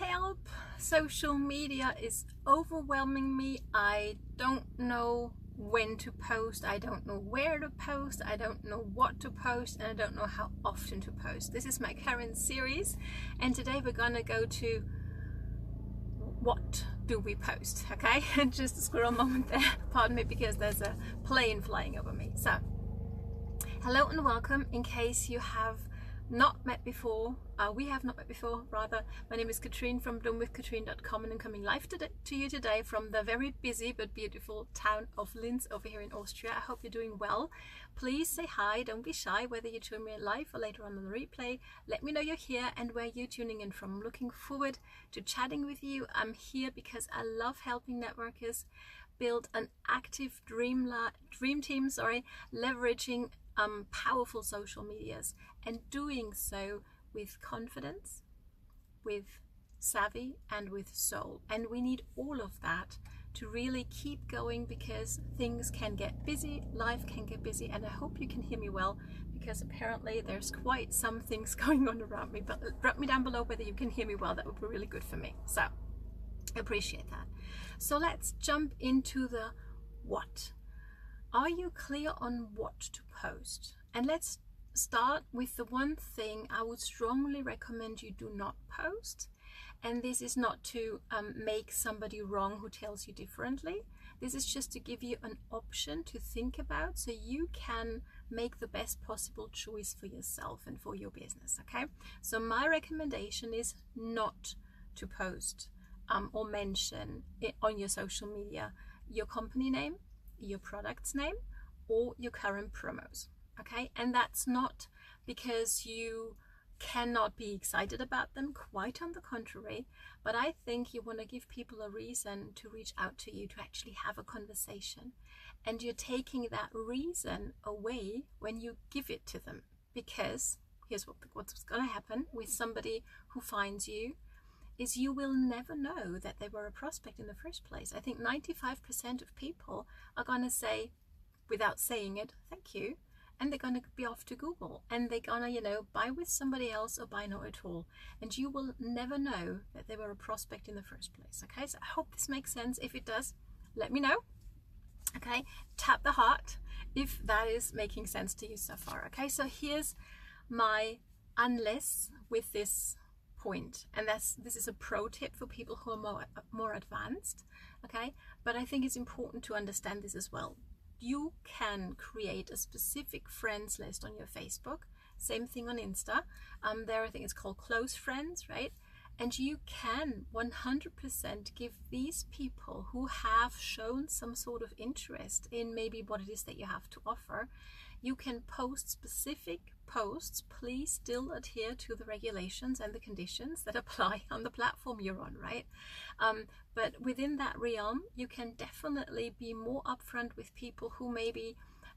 Help! Social media is overwhelming me. I don't know when to post, I don't know where to post, I don't know what to post, and I don't know how often to post. This is my current series, and today we're gonna go to what do we post, okay? Just a squirrel moment there, pardon me, because there's a plane flying over me. So, hello and welcome. In case you have not met before, we have not met before rather, my name is Katrin from bloomwithkatrin.com, and I'm coming live to you today from the very busy but beautiful town of Linz over here in Austria. I hope you're doing well. Please say hi, don't be shy, whether you tune me live or later on the replay. Let me know you're here and where you're tuning in from. I'm looking forward to chatting with you. I'm here because I love helping networkers build an active dream team, leveraging powerful social medias, and doing so with confidence, with savvy, and with soul. And we need all of that to really keep going, because things can get busy, life can get busy, and I hope you can hear me well, because apparently there's quite some things going on around me. But drop me down below whether you can hear me well. That would be really good for me. So I appreciate that. So let's jump into the what. Are you clear on what to post? And let's start with the one thing I would strongly recommend you do not post. And this is not to make somebody wrong who tells you differently. This is just to give you an option to think about, so you can make the best possible choice for yourself and for your business, okay? So my recommendation is not to post or mention it on your social media your company name, your product's name, or your current promos, okay? And that's not because you cannot be excited about them, quite on the contrary, but I think you want to give people a reason to reach out to you, to actually have a conversation, and you're taking that reason away when you give it to them, because here's what's going to happen with somebody who finds you is you will never know that they were a prospect in the first place. I think 95% of people are going to say, without saying it, thank you, and they're going to be off to Google, and they're going to, buy with somebody else or buy not at all. And you will never know that they were a prospect in the first place, okay? So I hope this makes sense. If it does, let me know, okay? Tap the heart if that is making sense to you so far, okay? So here's my unless with this point, and this is a pro tip for people who are more advanced, okay? But I think it's important to understand this as well. You can create a specific friends list on your Facebook, same thing on Insta. There I think it's called close friends, right? And you can 100% give these people who have shown some sort of interest in maybe what it is that you have to offer, you can post specific posts. Please still adhere to the regulations and the conditions that apply on the platform you're on, right? But within that realm, you can definitely be more upfront with people who maybe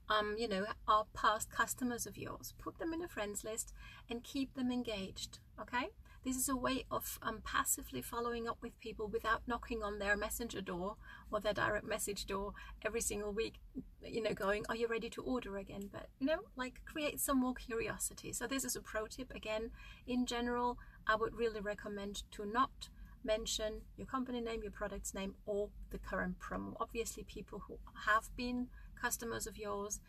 are past customers of yours. Put them in a friends list and keep them engaged, okay? This is a way of passively following up with people without knocking on their messenger door or their direct message door every single week, going, are you ready to order again? But, create some more curiosity. So this is a pro tip. Again, in general, I would really recommend to not mention your company name, your product's name, or the current promo. Obviously, people who have been customers of yours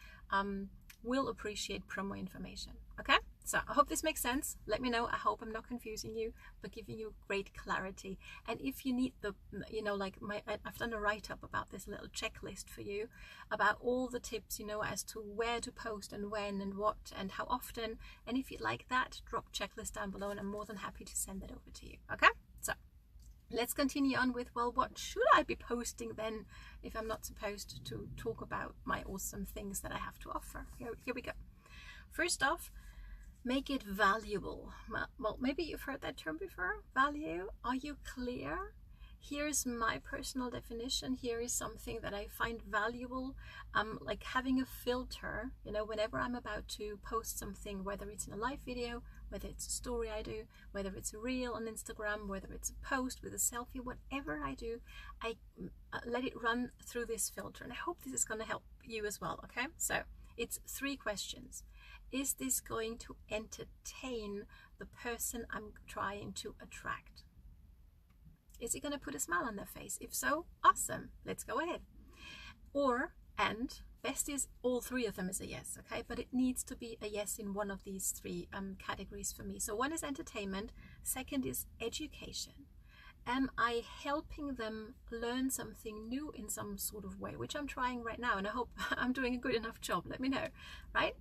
will appreciate promo information, okay? So I hope this makes sense. Let me know. I hope I'm not confusing you, but giving you great clarity. And if you need I've done a write-up about this little checklist for you about all the tips, as to where to post and when and what and how often. And if you'd like that, drop checklist down below, and I'm more than happy to send that over to you. Okay? So let's continue on with, well, what should I be posting then if I'm not supposed to talk about my awesome things that I have to offer? Here we go. First off, make it valuable. Well, maybe you've heard that term before. Value. Are you clear? Here's my personal definition. Here is something that I find valuable. Like having a filter, whenever I'm about to post something, whether it's in a live video, whether it's a story I do, whether it's a reel on Instagram, whether it's a post with a selfie, whatever I do, I let it run through this filter. And I hope this is going to help you as well, okay? So it's 3 questions. Is this going to entertain the person I'm trying to attract? Is it going to put a smile on their face? If so, awesome, let's go ahead. And best is all three of them is a yes, okay? But it needs to be a yes in one of these three categories for me. So one is entertainment, second is education. Am I helping them learn something new in some sort of way, which I'm trying right now, and I hope I'm doing a good enough job. Let me know, right?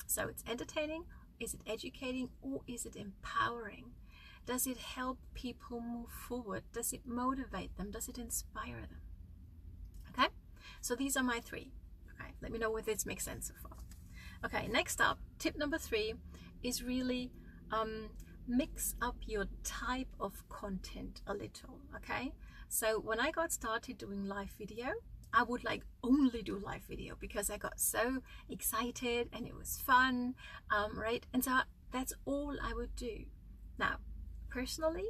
So it's entertaining, is it educating, or is it empowering? Does it help people move forward? Does it motivate them? Does it inspire them? Okay, so these are my three. Okay, let me know whether this makes sense so far. Okay, next up, tip number 3 is really mix up your type of content a little. Okay, so when I got started doing live video, I would like only do live video because I got so excited and it was fun, right? And so that's all I would do. Now, personally,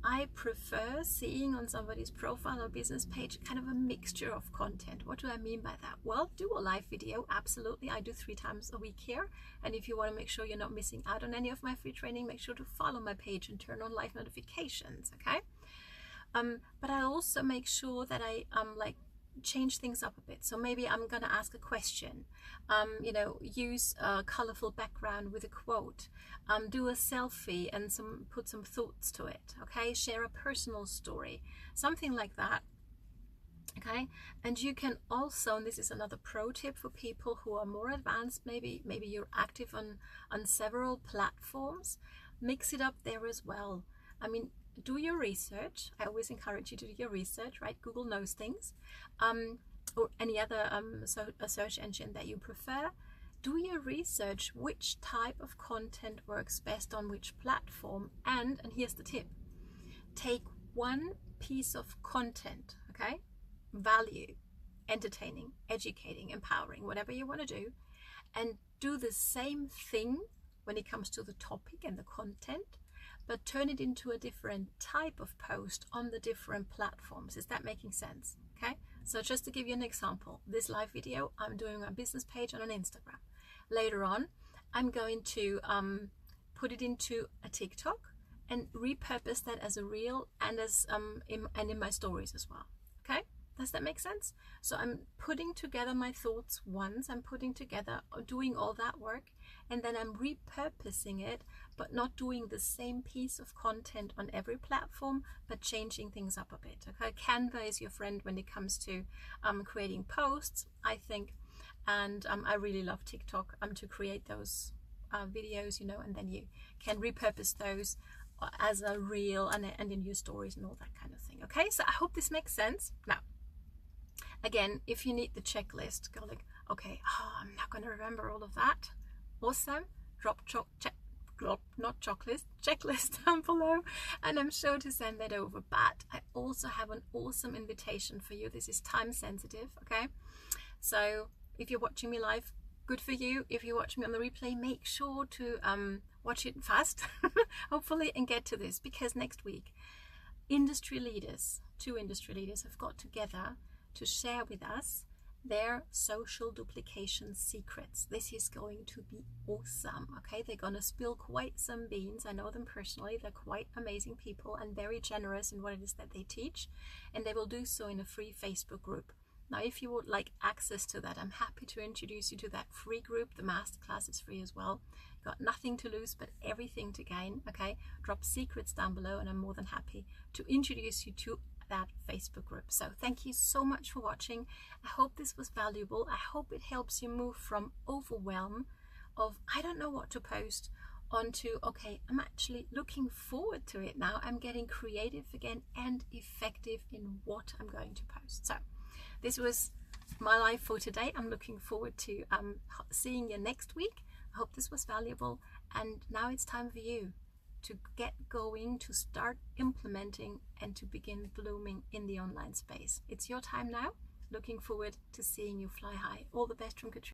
I prefer seeing on somebody's profile or business page kind of a mixture of content. What do I mean by that? Well, do a live video, absolutely. I do 3 times a week here. And if you want to make sure you're not missing out on any of my free training, make sure to follow my page and turn on live notifications, okay? But I also make sure that I like change things up a bit. So maybe I'm going to ask a question, you know, use a colorful background with a quote, do a selfie and put some thoughts to it, okay? Share a personal story, something like that, okay? And you can also, and this is another pro tip for people who are more advanced, maybe you're active on several platforms, mix it up there as well. I mean, do your research. I always encourage you to do your research, right? Google knows things, or any other search engine that you prefer. Do your research, which type of content works best on which platform, and here's the tip, take one piece of content, okay? Value, entertaining, educating, empowering, whatever you want to do, and do the same thing when it comes to the topic and the content, but turn it into a different type of post on the different platforms. Is that making sense? Okay, so just to give you an example, this live video, I'm doing a business page on an Instagram. Later on, I'm going to put it into a TikTok and repurpose that as a reel and as in my stories as well. Okay, does that make sense? So I'm putting together my thoughts once, I'm putting together, doing all that work, and then I'm repurposing it, but not doing the same piece of content on every platform, but changing things up a bit. Okay, Canva is your friend when it comes to creating posts, I think, and I really love TikTok to create those videos, you know, and then you can repurpose those as a reel and in your stories and all that kind of thing. Okay, so I hope this makes sense. Now, again, if you need the checklist, go like, okay, I'm not going to remember all of that. Awesome. Drop checklist down below, and I'm sure to send that over. But I also have an awesome invitation for you. This is time sensitive, okay? So if you're watching me live, good for you. If you're watching me on the replay, make sure to watch it fast, hopefully, and get to this, because next week, two industry leaders have got together to share with us their social duplication secrets. This is going to be awesome, okay? They're gonna spill quite some beans. I know them personally. They're quite amazing people and very generous in what it is that they teach, and they will do so in a free Facebook group. Now, if you would like access to that, I'm happy to introduce you to that free group. The masterclass is free as well. Got nothing to lose but everything to gain, okay? Drop secrets down below and I'm more than happy to introduce you to that Facebook group. So thank you so much for watching. I hope this was valuable. I hope it helps you move from overwhelm of I don't know what to post onto, okay, I'm actually looking forward to it now. I'm getting creative again and effective in what I'm going to post. So this was my life for today. I'm looking forward to seeing you next week. I hope this was valuable, and now it's time for you to get going, to start implementing, and to begin blooming in the online space. It's your time now. Looking forward to seeing you fly high. All the best from Katrin.